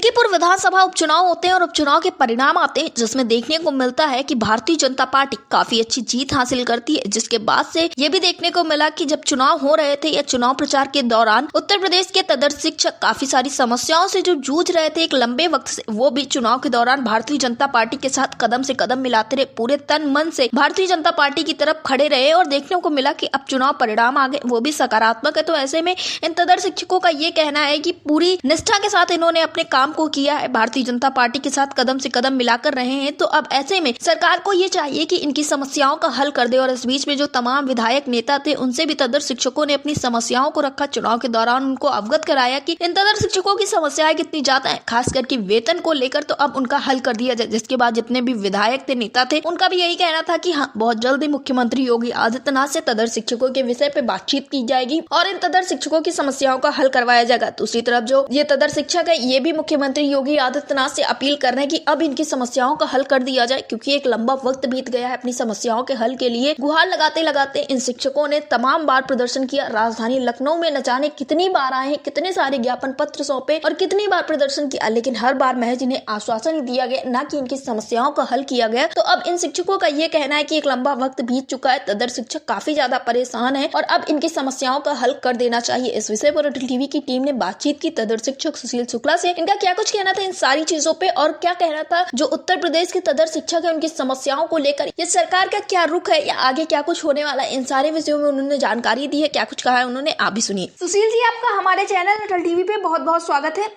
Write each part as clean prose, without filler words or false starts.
मिल्कीपुर विधानसभा उपचुनाव होते हैं और उपचुनाव के परिणाम आते हैं, जिसमें देखने को मिलता है कि भारतीय जनता पार्टी काफी अच्छी जीत हासिल करती है। जिसके बाद से ये भी देखने को मिला कि जब चुनाव हो रहे थे या चुनाव प्रचार के दौरान उत्तर प्रदेश के तदर्थ शिक्षक काफी सारी समस्याओं से जो जूझ रहे थे एक लंबे वक्त से, वो भी चुनाव के दौरान भारतीय जनता पार्टी के साथ कदम से कदम मिलाते रहे, पूरे तन मन से भारतीय जनता पार्टी की तरफ खड़े रहे और देखने को मिला कि अब चुनाव परिणाम आ गए, वो भी सकारात्मक है। तो ऐसे में इन तदर्थ शिक्षकों का ये कहना है कि पूरी निष्ठा के साथ इन्होंने अपने काम को किया है, भारतीय जनता पार्टी के साथ कदम से कदम मिलाकर रहे हैं। तो अब ऐसे में सरकार को ये चाहिए कि इनकी समस्याओं का हल कर दे। और इस बीच में जो तमाम विधायक नेता थे उनसे भी तदर्थ शिक्षकों ने अपनी समस्याओं को रखा, चुनाव के दौरान उनको अवगत कराया कि इन तदर्थ शिक्षकों की समस्याएं कितनी ज्यादा है, खास करके वेतन को लेकर, तो अब उनका हल कर दिया जाए। जिसके बाद जितने भी विधायक थे, नेता थे, उनका भी यही कहना था कि हाँ, बहुत जल्दी मुख्यमंत्री योगी आदित्यनाथ से तदर्थ शिक्षकों के विषय पे बातचीत की जाएगी और इन तदर्थ शिक्षकों की समस्याओं का हल करवाया जाएगा। दूसरी तरफ जो ये तदर्थ शिक्षक है, ये भी मुख्यमंत्री योगी आदित्यनाथ से अपील कर रहे हैं कि अब इनकी समस्याओं का हल कर दिया जाए, क्योंकि एक लंबा वक्त बीत गया है। अपनी समस्याओं के हल के लिए गुहार लगाते लगाते इन शिक्षकों ने तमाम बार प्रदर्शन किया। राजधानी लखनऊ में न जाने कितनी बार आए हैं, कितने सारे ज्ञापन पत्र सौंपे और कितनी बार प्रदर्शन किया, लेकिन हर बार महज इन्हें आश्वासन ही दिया गया, न कि इनकी समस्याओं का हल किया गया। तो अब इन शिक्षकों का ये कहना है कि एक लंबा वक्त बीत चुका है, तदर्थ शिक्षक काफी ज्यादा परेशान है और अब इनकी समस्याओं का हल कर देना चाहिए। इस विषय पर अटल टीवी की टीम ने बातचीत की तदर्थ शिक्षक सुशील शुक्ला से। इनका क्या कुछ कहना था इन सारी चीजों पे और क्या कहना था जो उत्तर प्रदेश के तदर्थ शिक्षक है उनकी समस्याओं को लेकर, ये सरकार का क्या रुख है या आगे क्या कुछ होने वाला है, इन सारे विषयों में उन्होंने जानकारी दी है। क्या कुछ कहा है उन्होंने, आप भी सुनिए। सुशील जी, आपका हमारे चैनल अटल टीवी पे बहुत बहुत स्वागत है।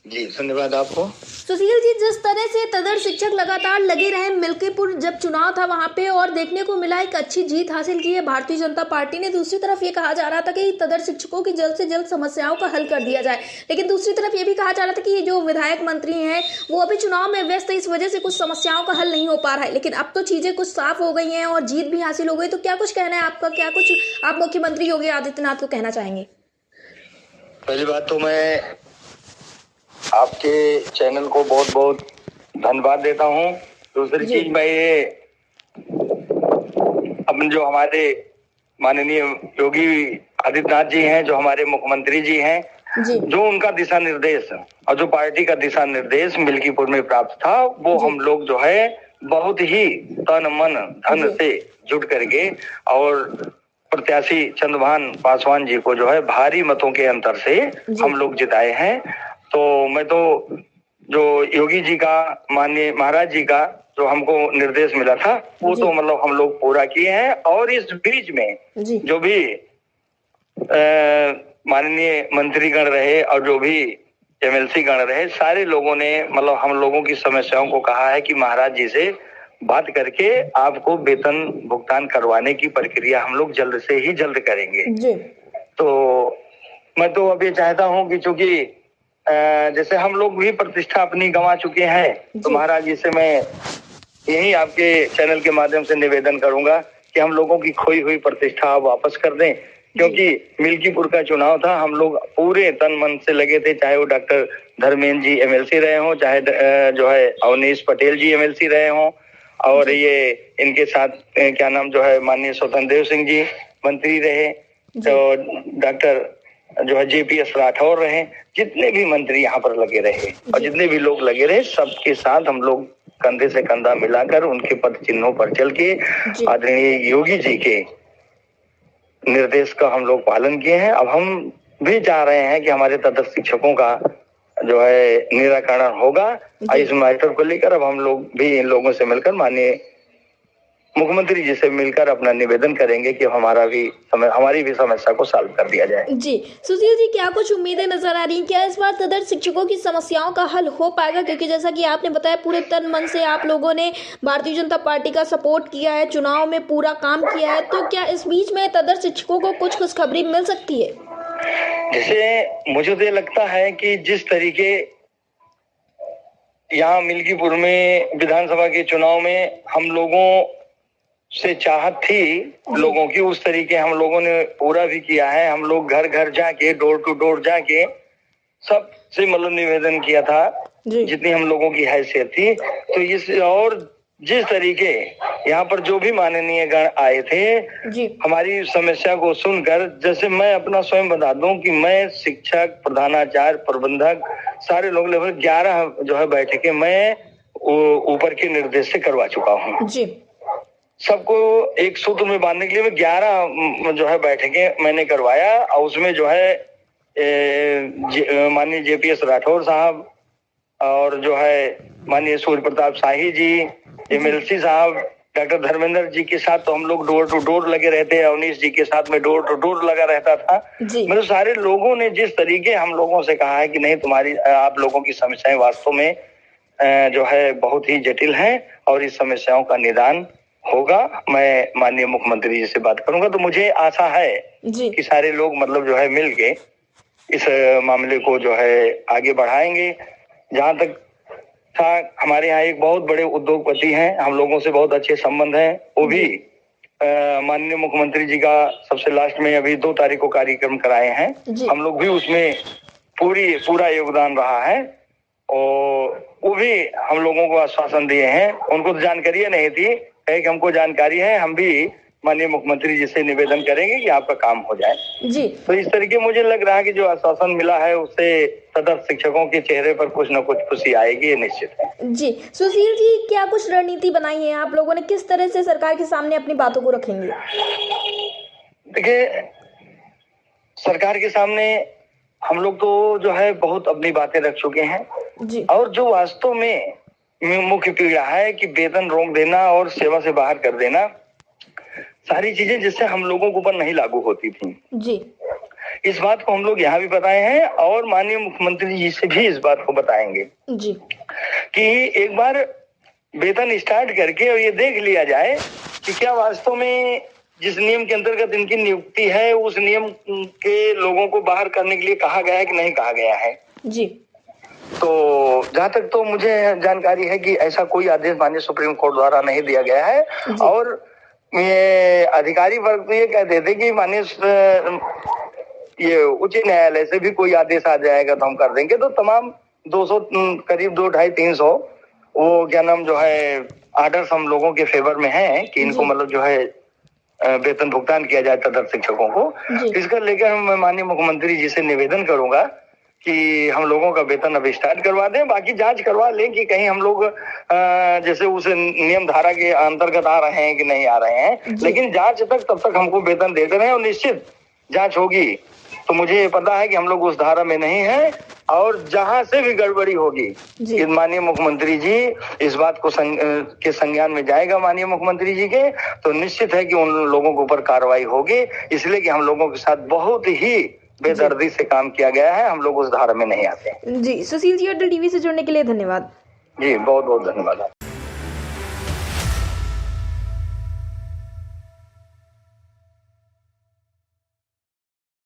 जी धन्यवाद आपको। सुशील जी, जिस तरह से तदर्थ शिक्षक लगातार लगे रहे, मिल्कीपुर जब चुनाव था वहां पे और देखने को मिला एक अच्छी जीत हासिल की है भारतीय जनता पार्टी ने। दूसरी तरफ ये कहा जा रहा था कि तदर्थ शिक्षकों की जल्द से जल्द समस्याओं का हल कर दिया जाए, लेकिन दूसरी तरफ ये भी कहा जा रहा था कि ये जो विधायक मंत्री हैं वो अभी चुनाव में व्यस्त है, इस वजह से कुछ समस्याओं का हल नहीं हो पा रहा है। लेकिन अब तो चीजें कुछ साफ हो गई हैं और जीत भी हासिल हो गई। तो क्या कुछ कहना है आपका, क्या कुछ आप मुख्यमंत्री योगी आदित्यनाथ को कहना चाहेंगे? पहली बात तो मैं आपके चैनल को बहुत बहुत धन्यवाद देता हूँ। दूसरी चीज मैं ये अपन जो हमारे माननीय योगी आदित्यनाथ जी हैं, जो हमारे मुख्यमंत्री जी हैं, जो उनका दिशा निर्देश और जो पार्टी का दिशा निर्देश मिल्कीपुर में प्राप्त था, वो हम लोग जो है बहुत ही तन मन धन से जुट करके और प्रत्याशी चंद्रभान पासवान जी को जो है भारी मतों के अंतर से हम लोग जिताए हैं। तो मैं तो जो योगी जी का, माननीय महाराज जी का जो हमको निर्देश मिला था, वो तो मतलब हम लोग पूरा किए हैं। और इस बीच में जो भी माननीय मंत्रीगण रहे और जो भी एमएलसी गण रहे, सारे लोगों ने मतलब हम लोगों की समस्याओं को कहा है कि महाराज जी से बात करके आपको वेतन भुगतान करवाने की प्रक्रिया हम लोग जल्द से ही जल्द करेंगे। तो मैं तो अब ये चाहता हूँ कि चूंकि जैसे हम लोग भी प्रतिष्ठा अपनी गंवा चुके हैं, तो महाराज जी से मैं यही आपके चैनल के माध्यम से निवेदन करूंगा कि हम लोगों की खोई हुई प्रतिष्ठा वापस कर दें, क्योंकि मिल्कीपुर का चुनाव था, हम लोग पूरे तन मन से लगे थे। चाहे वो डॉक्टर धर्मेंद्र जी एमएलसी रहे हों, चाहे जो है अवनीश पटेल जी एमएलसी रहे हों, और ये इनके साथ क्या नाम जो है माननीय स्वतंत्र देव सिंह जी मंत्री रहे, तो डॉक्टर जो है JPS राठौर रहे, जितने भी मंत्री यहाँ पर लगे रहे और जितने भी लोग लगे रहे, सबके साथ हम लोग कंधे से कंधा मिलाकर उनके पद चिन्हों पर चल के आदरणीय योगी जी के निर्देश का हम लोग पालन किए हैं। अब हम भी चाह रहे हैं कि हमारे तदर्थ शिक्षकों का जो है निराकरण होगा। इस मैटर को लेकर अब हम लोग भी इन लोगों से मिलकर माननीय मुख्यमंत्री जी से मिलकर अपना निवेदन करेंगे कि हमारी भी समस्या को सॉल्व कर दिया जाए। जी सुशील जी, क्या कुछ उम्मीदें नजर आ रही हैं? क्या इस बार तदर्थ शिक्षकों की समस्याओं का हल हो पाएगा? क्योंकि जैसा कि आपने बताया, पूरे तन मन से आप लोगों ने भारतीय जनता पार्टी का सपोर्ट किया है, चुनाव में पूरा काम किया है, तो क्या इस बीच में तदर्थ शिक्षकों को कुछ खुशखबरी मिल सकती है? जैसे मुझे तो ये लगता है कि जिस तरीके यहाँ मिल्कीपुर में विधानसभा के चुनाव में हम लोगों से चाहत थी लोगों की, उस तरीके हम लोगों ने पूरा भी किया है। हम लोग घर घर जाके, डोर टू डोर जाके सबसे मतलब निवेदन किया था, जितनी हम लोगों की हैसियत थी। तो इस और जिस तरीके यहाँ पर जो भी माननीय गण आए थे जी हमारी समस्या को सुनकर, जैसे मैं अपना स्वयं बता दूं कि मैं शिक्षक, प्रधानाचार्य, प्रबंधक सारे लोग लगभग 11 जो है बैठकें मैं ऊपर के निर्देश से करवा चुका हूँ। जी सबको एक सूत्र में बांधने के लिए मैं 11 जो है बैठकें मैंने करवाया और उसमें जो है माननीय JPS राठौर साहब और जो है माननीय सूर्य प्रताप शाही जी, MLC साहब, डॉक्टर धर्मेंद्र जी के साथ तो हम लोग डोर टू डोर लगे रहते हैं, अवनीश जी के साथ में डोर टू डोर लगा रहता था। मतलब सारे लोगों ने जिस तरीके हम लोगों से कहा है कि नहीं तुम्हारी आप लोगों की समस्याएं वास्तव में जो है बहुत ही जटिल हैं और इस समस्याओं का निदान होगा। मैं माननीय मुख्यमंत्री जी से बात करूंगा, तो मुझे आशा है कि सारे लोग मतलब जो है मिल के इस मामले को जो है आगे बढ़ाएंगे। जहां तक था हमारे यहाँ एक बहुत बड़े उद्योगपति हैं, हम लोगों से बहुत अच्छे संबंध हैं, वो भी माननीय मुख्यमंत्री जी का सबसे लास्ट में अभी 2 तारीख को कार्यक्रम कराए हैं, हम लोग भी उसमें पूरा योगदान रहा है और वो भी हम लोगों को आश्वासन दिए हैं। उनको तो जानकारी नहीं थी, कि हमको जानकारी है, हम भी माननीय मुख्यमंत्री जी से निवेदन करेंगे कि आपका काम हो जाए जी। तो इस तरीके मुझे लग रहा है कि जो आश्वासन मिला है उससे तदर्थ शिक्षकों के चेहरे पर कुछ न कुछ खुशी आएगी, ये निश्चित है जी। सुशील जी, क्या कुछ रणनीति बनाई है आप लोगों ने, किस तरह से सरकार के सामने अपनी बातों को रखेंगे? देखिए, सरकार के सामने हम लोग तो जो है बहुत अपनी बातें रख चुके हैं जी। और जो वास्तव में मुख्य पीड़ा है कि वेतन रोक देना और सेवा से बाहर कर देना, सारी चीजें जिससे हम लोगों के ऊपर नहीं लागू होती थी जी। इस बात को हम लोग यहाँ भी बताए हैं और माननीय मुख्यमंत्री जी से भी इस बात को बताएंगे जी कि एक बार वेतन स्टार्ट करके और ये देख लिया जाए कि क्या वास्तव में जिस नियम के अंतर्गत इनकी नियुक्ति है उस नियम के लोगों को बाहर करने के लिए कहा गया है कि नहीं कहा गया है जी। तो जहाँ तक तो मुझे जानकारी है कि ऐसा कोई आदेश माननीय सुप्रीम कोर्ट द्वारा नहीं दिया गया है और ये अधिकारी वर्ग तो ये कहते थे कि माननीय ये उच्च न्यायालय से भी कोई आदेश आ जाएगा तो हम कर देंगे। तो तमाम 200 करीब 200-250-300 वो क्या नाम जो है आर्डर्स हम लोगों के फेवर में है कि इनको मतलब जो है वेतन भुगतान किया जाए तदर्थ शिक्षकों को। इसका लेकर मैं माननीय मुख्यमंत्री जी से निवेदन करूंगा कि हम लोगों का वेतन अब स्टार्ट करवा दें, बाकी जांच करवा लें कि कहीं हम लोग जैसे उस नियम धारा के अंतर्गत आ रहे हैं कि नहीं आ रहे हैं, लेकिन जांच तक तब तक हमको वेतन देते रहे और निश्चित जांच होगी तो मुझे पता है कि हम लोग उस धारा में नहीं है और जहां से भी गड़बड़ी होगी माननीय मुख्यमंत्री जी इस बात को के संज्ञान में जाएगा माननीय मुख्यमंत्री जी के, तो निश्चित है कि उन लोगों के ऊपर कार्रवाई होगी, इसलिए कि हम लोगों के साथ बहुत ही बेदर्दी से काम किया गया है, हम लोग उस धारा में नहीं आते। जी, सुशील जी, अटल टीवी से जुड़ने के लिए धन्यवाद। जी, बहुत बहुत धन्यवाद।